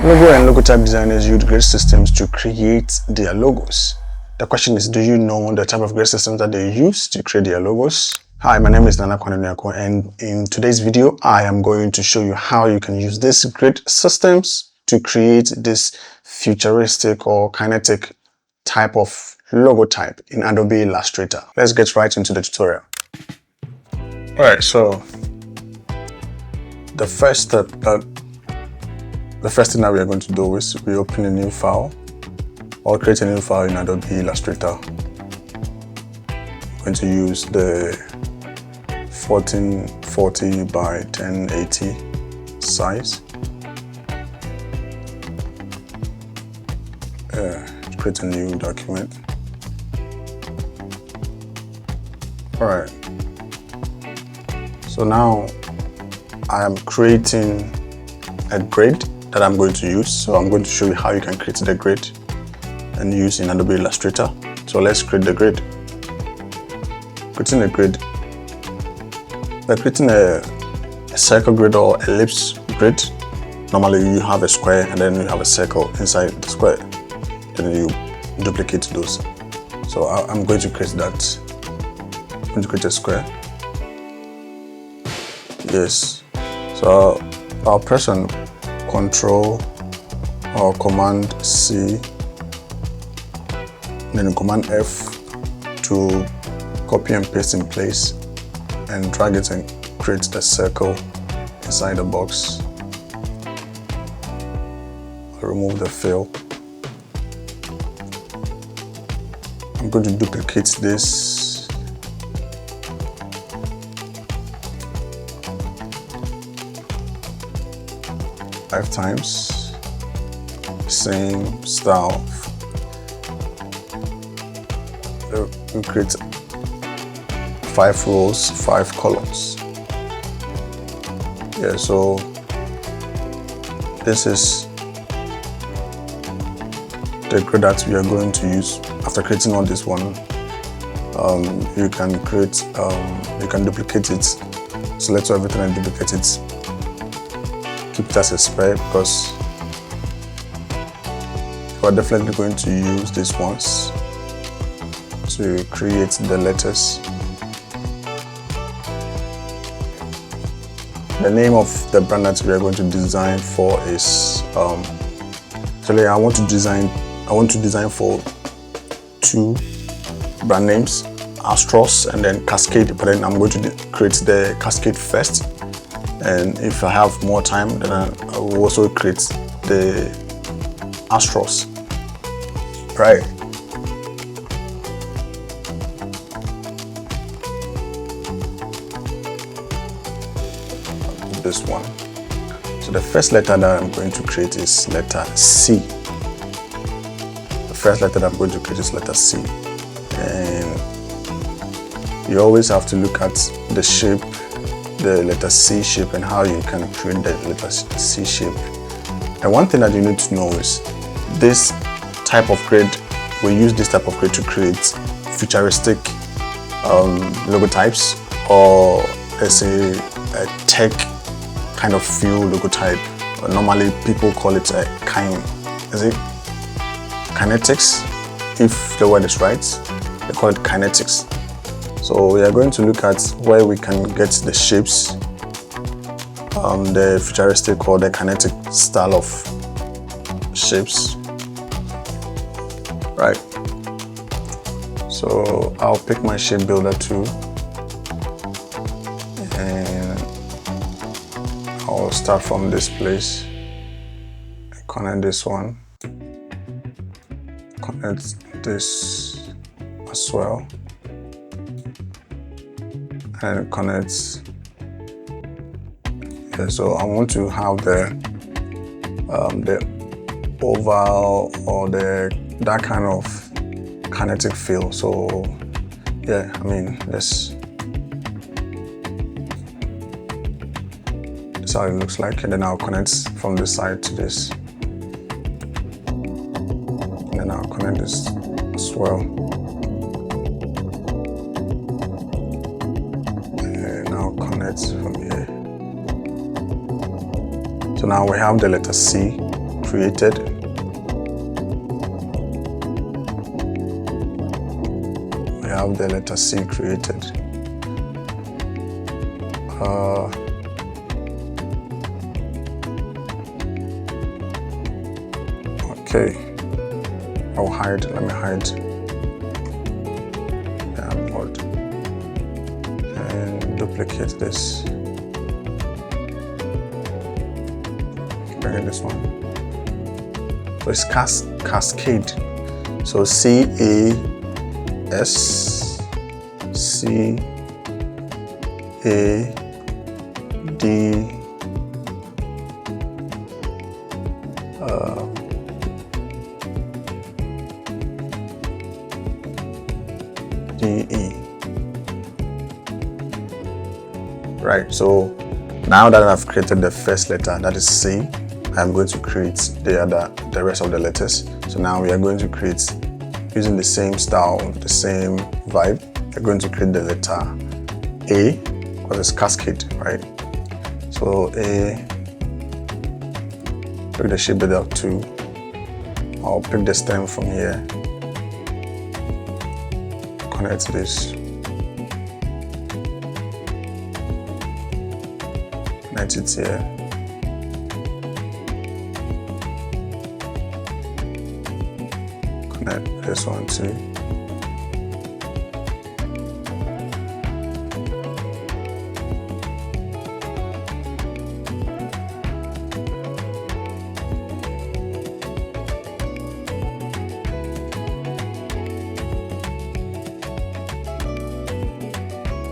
Logo and logotype designers use grid systems to create their logos. The question is, do you know the type of grid systems that they use to create their logos? Hi, my name is Nana Kwaneniako, and in today's video, I am going to show you how you can use these grid systems to create this futuristic or kinetic type of logotype in Adobe Illustrator. Let's get right into the tutorial. Alright, so the first thing that we are going to do is we open a new file or create a new file in Adobe Illustrator. I'm going to use the 1440 by 1080 size. Create a new document. Alright, so now I am creating a grid that I'm going to use. So I'm going to show you how you can create the grid and use in Adobe Illustrator. So let's create the grid. Creating a grid. By creating a circle grid or ellipse grid, normally you have a square and then you have a circle inside the square. Then you duplicate those. So I'm going to create that. I'm going to create a square. Yes. So I'll press on Control or Command C, then Command F to copy and paste in place and drag it and create the circle inside the box. I'll remove the fill. I'm going to duplicate this. Five times, same style. We create 5 rows, 5 columns. Yeah, so this is the grid that we are going to use. After creating all this one, you can create, you can duplicate it, select everything and duplicate it. Keep it as a square because we're definitely going to use these ones to create the letters. The name of the brand that we are going to design for is actually I want to design for 2 brand names, Astros and then Cascade, but then I'm going to create the Cascade first. And if I have more time, then I will also create the Astros. Right. This one. So the first letter that I'm going to create is letter C. The first letter that I'm going to create is letter C. And you always have to look at the shape, the letter C shape, and how you can create the letter C shape. And one thing that you need to know is this type of grid, we use this type of grid to create futuristic logotypes, or let's say a tech kind of feel logotype. Normally people call it a kinetics. If the word is right, they call it kinetics. So we are going to look at where we can get the shapes, the futuristic or the kinetic style of shapes. Right. So I'll pick my shape builder tool and I'll start from this place. Connect this one. Connect this as well. And connect. Okay, so I want to have the oval or that kind of kinetic feel. So yeah, I mean that's how it looks like. And then I'll connect from this side to this, and then I'll connect this as well. From here. So now we have the letter C created. We have the letter C created. Okay, I'll hide. Let me hide the board and duplicate this. Bring in this one. So it's cascade. So CAS CAD DE. Right, so now that I've created the first letter, that is C, I'm going to create the rest of the letters. So now we are going to create, using the same style, the same vibe, we're going to create the letter A, because it's cascade, right? So A, pick the shape bevel 2. I'll pick the stem from here. Connect this. Connect it here. Connect this one too.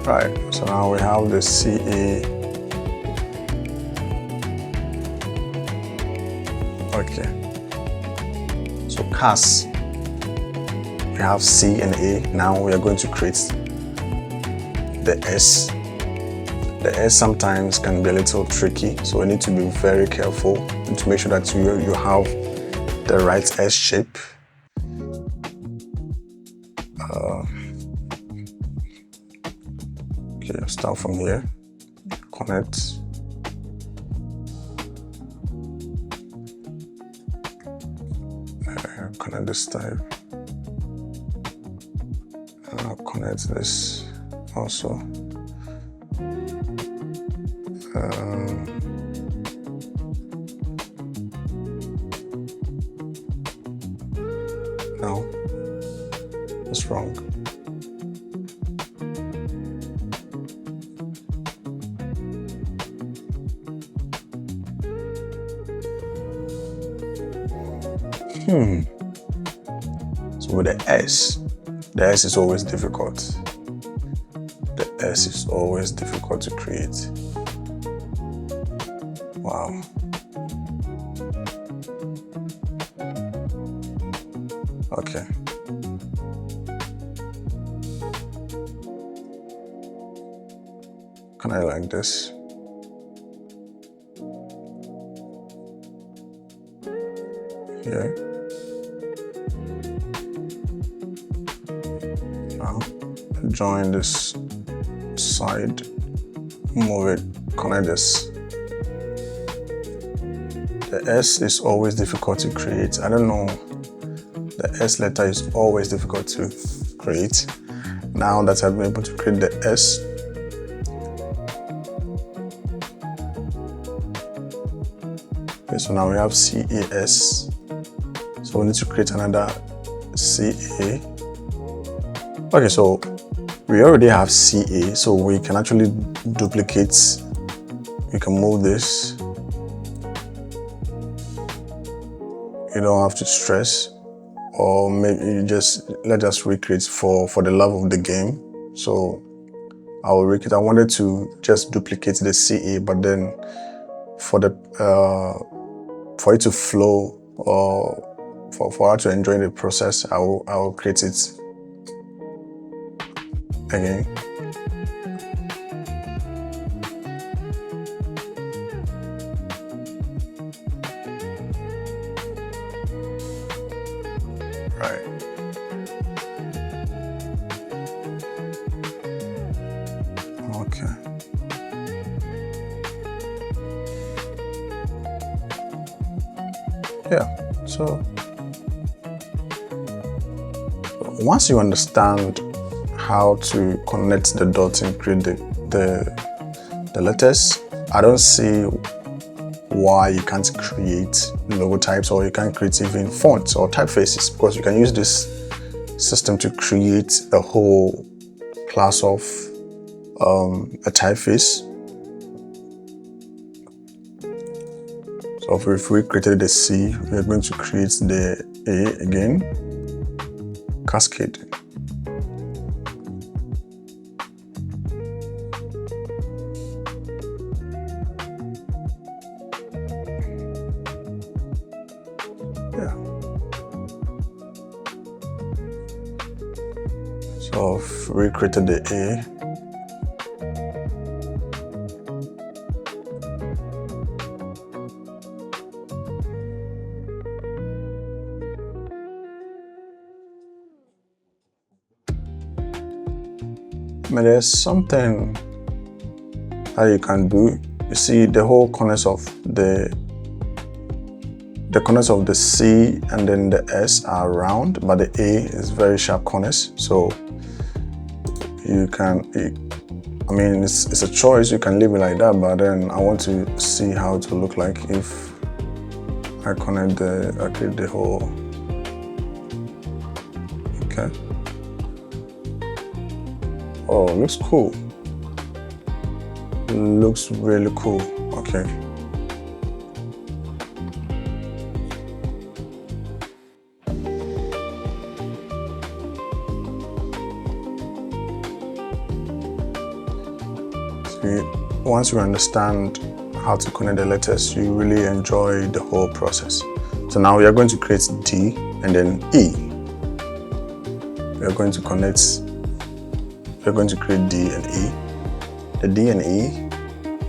Right, so now we have the CA. Okay. So CAS, we have C and A. Now we are going to create the S. The S sometimes can be a little tricky, so we need to be very careful and to make sure that you have the right S shape. Okay, I'll start from here. Connect. Connect this type. I'll connect this also. No, that's wrong. So with the S is always difficult. The S is always difficult to create. Wow. Okay. Can I like this? Here. Now join this side, move it, connect this. The S is always difficult to create. I don't know, the S letter is always difficult to create. Now that I've been able to create the S, okay, so now we have CAS. So we need to create another CA. Okay, so we already have CA, so we can actually duplicate. We can move this. You don't have to stress, or maybe you just let us recreate for the love of the game. So I will recreate. I wanted to just duplicate the CA, but then for it to flow, or for her to enjoy the process, I will create it again. Right. Okay. Yeah, so once you understand how to connect the dots and create the letters, I don't see why you can't create logotypes, or you can't create even fonts or typefaces, because you can use this system to create a whole class of a typeface. So if we created the C, we're going to create the A again, cascade. Yeah. So if we created the A, but there's something that you can do. You see, the whole corners of the corners of the C and then the S are round, but the A is very sharp corners. So you can, I mean, it's a choice. You can leave it like that, but then I want to see how it will look like if I connect I create the whole. Okay. Oh, looks cool. Looks really cool. Okay. See, once you understand how to connect the letters, you really enjoy the whole process. So now we are going to create D and then E. We are going to connect. We're going to create D and E. The D and E.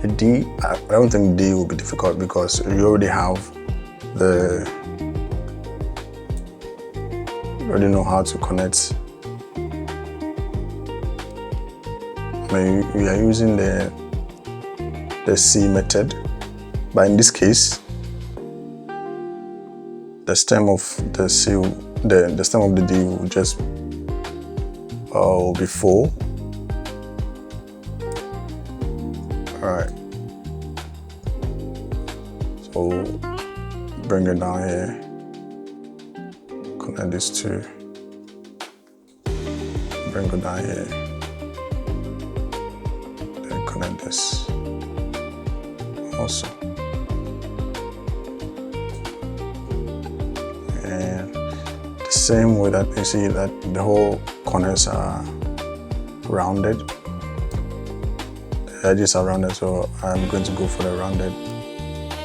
The D, I don't think D will be difficult because you already have you already know how to connect. I mean, we are using the C method, but in this case, the stem of the C, the stem of the D will just will be 4. Alright, so bring it down here, connect these two, bring it down here, then connect this also. And the same way that you see that the whole corners are rounded. The edges are rounded, so I'm going to go for the rounded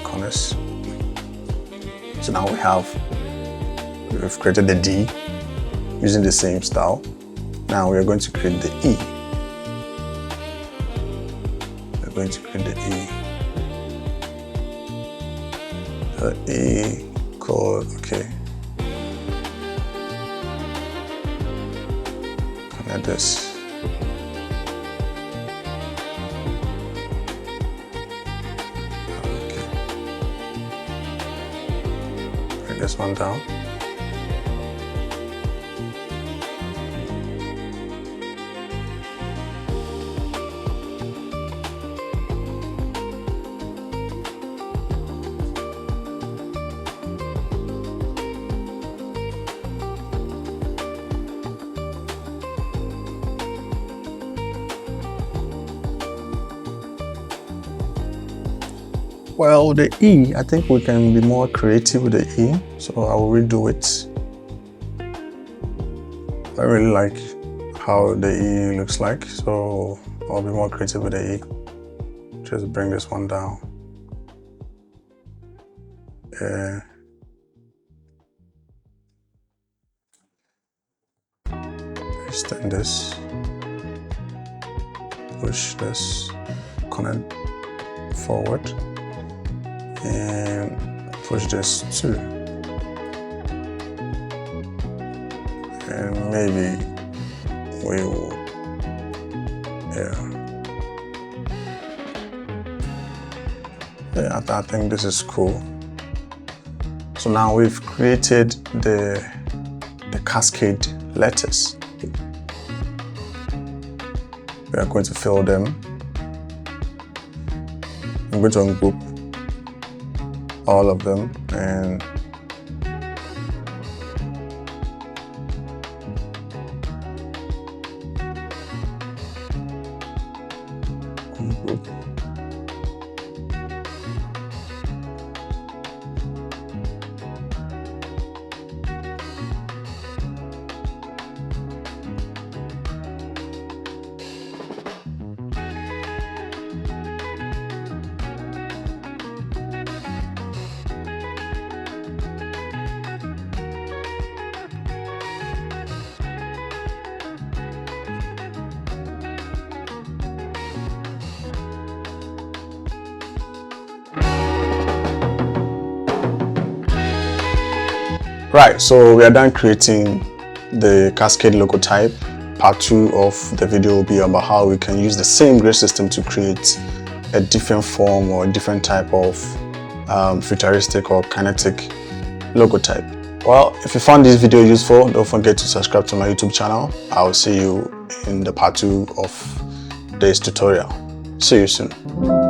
corners. So now we've created the D using the same style. Now we are going to create the E. We're going to create the E. The E code, okay. Connect this. This one down. Well, the E, I think we can be more creative with the E, so I will redo it. I really like how the E looks like, so I'll be more creative with the E. Just bring this one down. Yeah. Extend this. Push this. Connect forward. And push this too. And maybe we will, yeah, I think this is cool. So now we've created the cascade letters. We are going to fill them. I'm going to ungroup all of them and ungroup. Right, so we are done creating the cascade logotype. Part 2 of the video will be about how we can use the same grid system to create a different form or a different type of futuristic or kinetic logotype. Well, if you found this video useful, don't forget to subscribe to my YouTube channel. I'll see you in the part 2 of this tutorial. See you soon.